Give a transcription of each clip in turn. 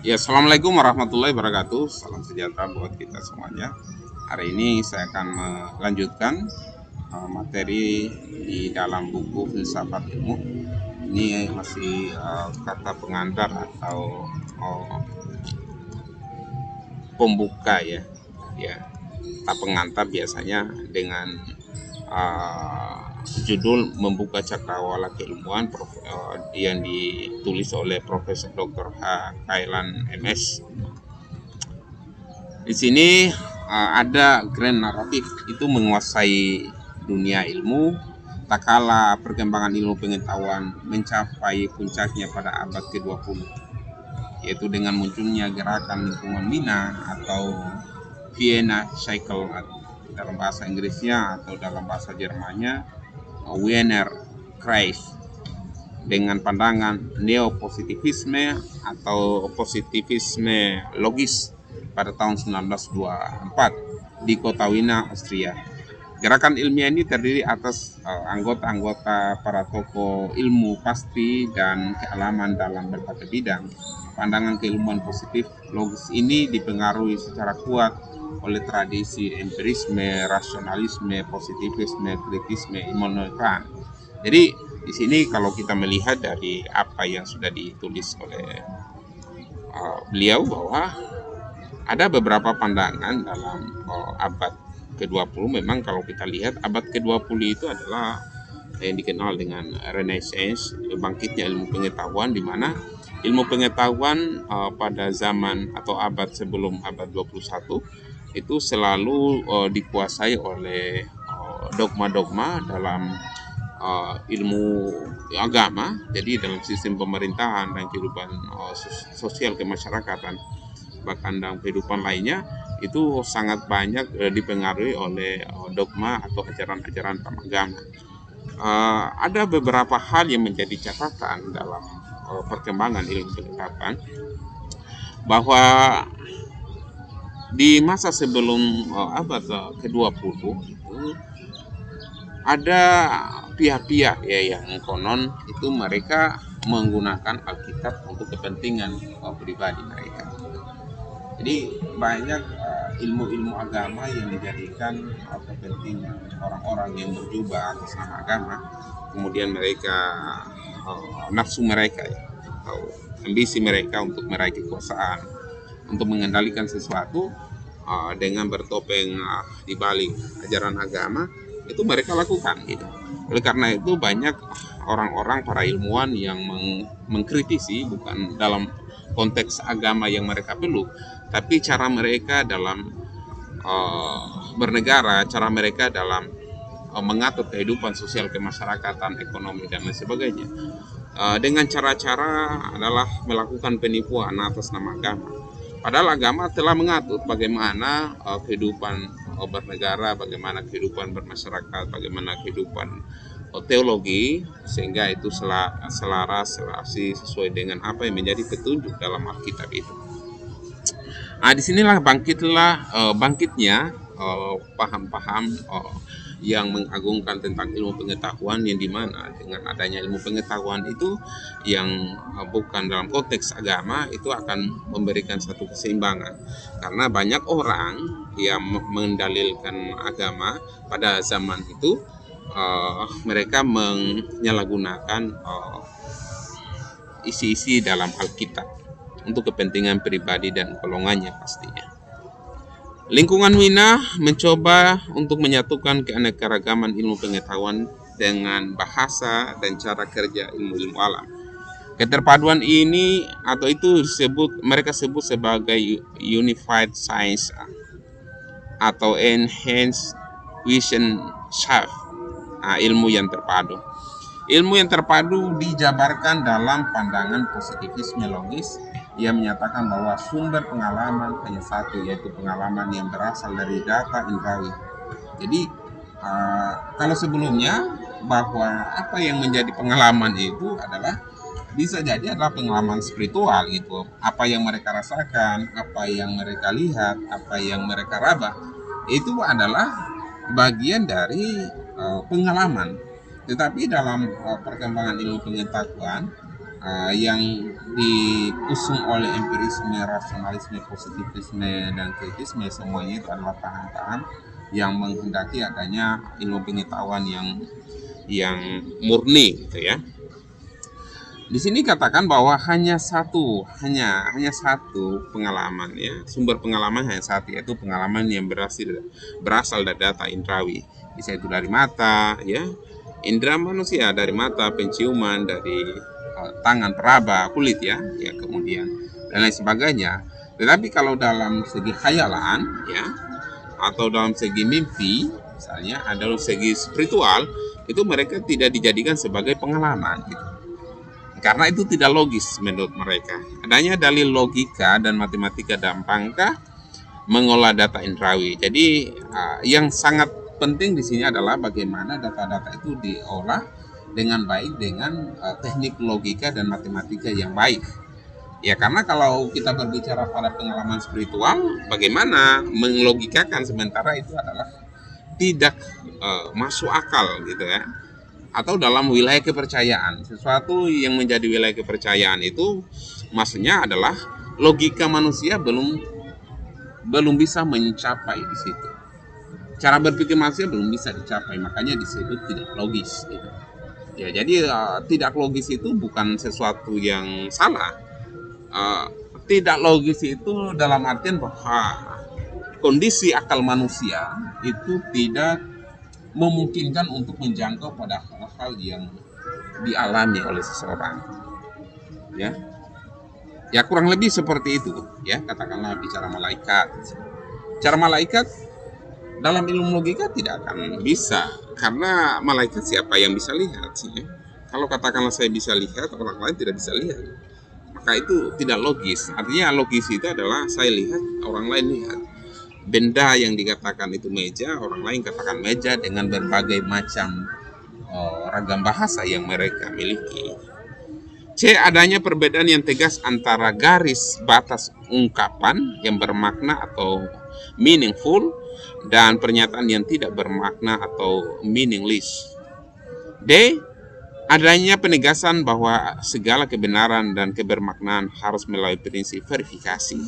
Ya, assalamualaikum warahmatullahi wabarakatuh. Salam sejahtera buat kita semuanya. Hari ini saya akan melanjutkan materi di dalam buku Filsafat Ilmu. Ini masih kata pengantar atau uh, pembuka ya. Ya, kata pengantar biasanya dengan judul Membuka Cakrawala Keilmuan yang ditulis oleh Profesor Dr. H. Kailan MS. Di sini ada grand naratif itu menguasai dunia ilmu tak kala perkembangan ilmu pengetahuan mencapai puncaknya pada abad ke-20, yaitu dengan munculnya gerakan lingkungan Wina atau Vienna Cycle dalam bahasa Inggrisnya, atau dalam bahasa Jermannya Wiener Kreis, dengan pandangan neopositivisme atau positivisme logis pada tahun 1924 di kota Wina, Austria. Gerakan ilmiah ini terdiri atas anggota-anggota para tokoh ilmu pasti dan kealaman dalam berbagai bidang. Pandangan keilmuan positif logis ini dipengaruhi secara kuat oleh tradisi empirisme, rasionalisme, positivisme, kritisme, Immanuel Kant. Jadi di sini kalau kita melihat dari apa yang sudah ditulis oleh beliau, bahwa ada beberapa pandangan dalam abad ke-20. Memang kalau kita lihat abad ke-20 itu adalah yang dikenal dengan Renaissance, bangkitnya ilmu pengetahuan, di mana ilmu pengetahuan pada zaman atau abad sebelum abad 21 itu selalu dikuasai oleh dogma-dogma dalam ilmu agama. Jadi dalam sistem pemerintahan dan kehidupan sosial kemasyarakatan, bahkan dalam kehidupan lainnya, itu sangat banyak dipengaruhi oleh dogma atau ajaran-ajaran agama. Ada beberapa hal yang menjadi catatan dalam perkembangan ilmu pengetahuan, bahwa di masa sebelum abad ke-20 itu ada pihak-pihak ya yang konon itu mereka menggunakan Alkitab untuk kepentingan pribadi mereka. Jadi banyak ilmu-ilmu agama yang dijadikan kepentingan orang-orang yang berjubah atas nama agama. Kemudian mereka nafsu mereka ya, atau ambisi mereka untuk meraih kekuasaan, untuk mengendalikan sesuatu dengan bertopeng di balik ajaran agama, itu mereka lakukan gitu. Oleh karena itu banyak orang-orang, para ilmuwan yang mengkritisi, bukan dalam konteks agama yang mereka peluk, tapi cara mereka dalam bernegara, cara mereka dalam mengatur kehidupan sosial kemasyarakatan, ekonomi dan lain sebagainya, dengan cara-cara adalah melakukan penipuan atas nama agama. Padahal agama telah mengatur bagaimana kehidupan bernegara, bagaimana kehidupan bermasyarakat, bagaimana kehidupan teologi, sehingga itu selaras, selasi, sesuai dengan apa yang menjadi petunjuk dalam Alkitab itu. Disinilah bangkitnya paham-paham yang mengagungkan tentang ilmu pengetahuan, yang dimana dengan adanya ilmu pengetahuan itu yang bukan dalam konteks agama, itu akan memberikan satu keseimbangan. Karena banyak orang yang mendalilkan agama pada zaman itu, mereka menyalahgunakan isi-isi dalam Alkitab untuk kepentingan pribadi dan golongannya pastinya. Lingkungan Wina mencoba untuk menyatukan keanekaragaman ilmu pengetahuan dengan bahasa dan cara kerja ilmu-ilmu alam. Keterpaduan ini atau itu mereka sebut sebagai Unified Science atau Enhanced Vision Shaft, ilmu yang terpadu. Ilmu yang terpadu dijabarkan dalam pandangan positivisme logis yang menyatakan bahwa sumber pengalaman hanya satu, yaitu pengalaman yang berasal dari data indrawi. Jadi kalau sebelumnya bahwa apa yang menjadi pengalaman itu adalah bisa jadi adalah pengalaman spiritual gitu, apa yang mereka rasakan, apa yang mereka lihat, apa yang mereka raba, itu adalah bagian dari pengalaman. Tetapi dalam perkembangan ilmu pengetahuan, yang diusung oleh empirisme, rasionalisme, positivisme, dan kritisme, semuanya itu adalah paham-paham yang menghendaki adanya ilmu pengetahuan yang murni gitu ya. Di sini katakan bahwa hanya satu pengalaman ya, sumber pengalaman hanya satu, yaitu pengalaman yang berasal dari data indrawi, bisa itu dari mata ya, indera manusia, dari mata, penciuman, dari tangan, peraba, kulit ya, kemudian dan lain sebagainya. Tetapi kalau dalam segi khayalan ya, atau dalam segi mimpi misalnya, dalam segi spiritual, itu mereka tidak dijadikan sebagai pengalaman gitu. Karena itu tidak logis menurut mereka. Adanya dalil logika dan matematika dalam rangka mengolah data indrawi. Jadi yang sangat penting di sini adalah bagaimana data-data itu diolah dengan baik dengan teknik logika dan matematika yang baik. Ya, karena kalau kita berbicara pada pengalaman spiritual, bagaimana menglogikakan sementara itu adalah tidak masuk akal gitu ya. Atau dalam wilayah kepercayaan, sesuatu yang menjadi wilayah kepercayaan itu maksudnya adalah logika manusia belum bisa mencapai di situ. Cara berpikir manusia belum bisa dicapai, makanya disebut tidak logis gitu. Ya, jadi tidak logis itu bukan sesuatu yang salah. Tidak logis itu dalam artian bahwa kondisi akal manusia itu tidak memungkinkan untuk menjangkau pada hal-hal yang dialami oleh seseorang ya kurang lebih seperti itu ya. Katakanlah bicara malaikat, cara malaikat dalam ilmu logika tidak akan bisa, karena malaikat siapa yang bisa lihat sih ya? Kalau katakanlah saya bisa lihat, orang lain tidak bisa lihat, maka itu tidak logis. Artinya logis itu adalah saya lihat, orang lain lihat. Benda yang dikatakan itu meja, orang lain katakan meja dengan berbagai macam ragam bahasa yang mereka miliki. C. Adanya perbedaan yang tegas antara garis batas ungkapan yang bermakna atau meaningful dan pernyataan yang tidak bermakna atau meaningless. D. Adanya penegasan bahwa segala kebenaran dan kebermaknaan harus melalui prinsip verifikasi.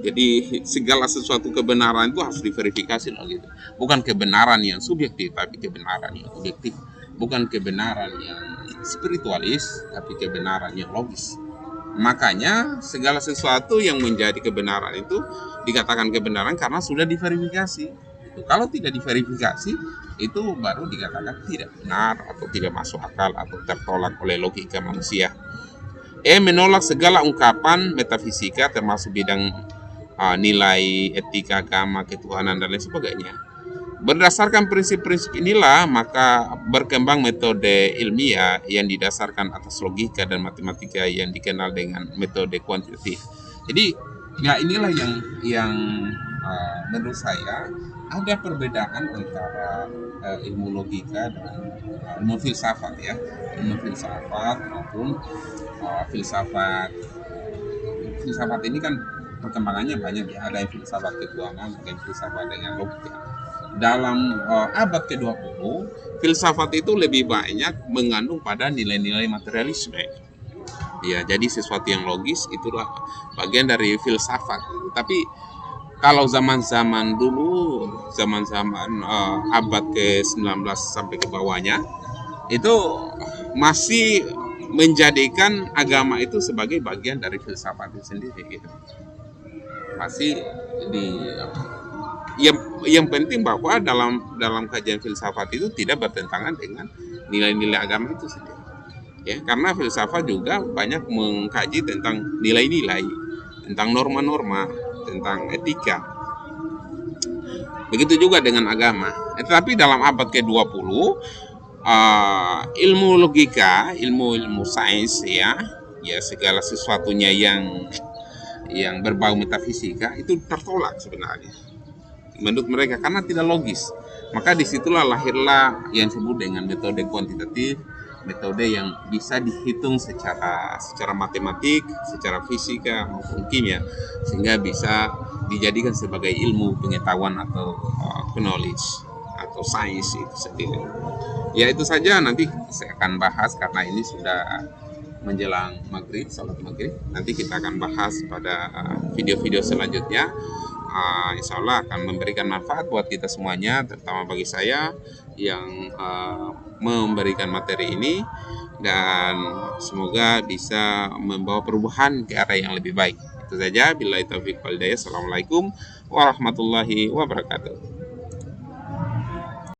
Jadi segala sesuatu kebenaran itu harus diverifikasi loh gitu. Bukan kebenaran yang subjektif, tapi kebenaran yang objektif. Bukan kebenaran yang spiritualis, tapi kebenaran yang logis. Makanya segala sesuatu yang menjadi kebenaran itu dikatakan kebenaran karena sudah diverifikasi. Kalau tidak diverifikasi, itu baru dikatakan tidak benar atau tidak masuk akal atau tertolak oleh logika manusia. Menolak segala ungkapan metafisika termasuk bidang nilai, etika, agama, ketuhanan, dan lain sebagainya. Berdasarkan prinsip-prinsip inilah maka berkembang metode ilmiah yang didasarkan atas logika dan matematika yang dikenal dengan metode kuantitatif. Jadi ya inilah yang menurut saya ada perbedaan antara ilmu logika dan ilmu filsafat ya. Ilmu filsafat maupun filsafat ini kan perkembangannya banyak ya. Ada yang filsafat ketuhanan, ada yang filsafat dengan logika. Dalam abad ke-20, filsafat itu lebih banyak mengandung pada nilai-nilai materialisme. Ya, jadi sesuatu yang logis itulah bagian dari filsafat. Tapi kalau zaman-zaman dulu, zaman-zaman abad ke-19 sampai ke bawahnya, itu masih menjadikan agama itu sebagai bagian dari filsafat itu sendiri gitu. Masih yang penting bahwa dalam kajian filsafat itu tidak bertentangan dengan nilai-nilai agama itu sendiri. Ya, karena filsafat juga banyak mengkaji tentang nilai-nilai, tentang norma-norma, tentang etika. Begitu juga dengan agama. Tetapi dalam abad ke-20, ilmu logika, ilmu sains ya segala sesuatunya yang berbau metafisika itu tertolak sebenarnya menurut mereka karena tidak logis. Maka disitulah lahirlah yang disebut dengan metode kuantitatif, metode yang bisa dihitung secara matematik, secara fisika maupun kimia, sehingga bisa dijadikan sebagai ilmu pengetahuan atau knowledge atau sains itu sendiri. Ya itu saja, nanti saya akan bahas karena ini sudah menjelang maghrib, salat maghrib. Nanti kita akan bahas pada video-video selanjutnya. Insya Allah akan memberikan manfaat buat kita semuanya, terutama bagi saya yang memberikan materi ini, dan semoga bisa membawa perubahan ke arah yang lebih baik. Itu saja. Billahi taufiq wal hidayah. Assalamualaikum warahmatullahi wabarakatuh.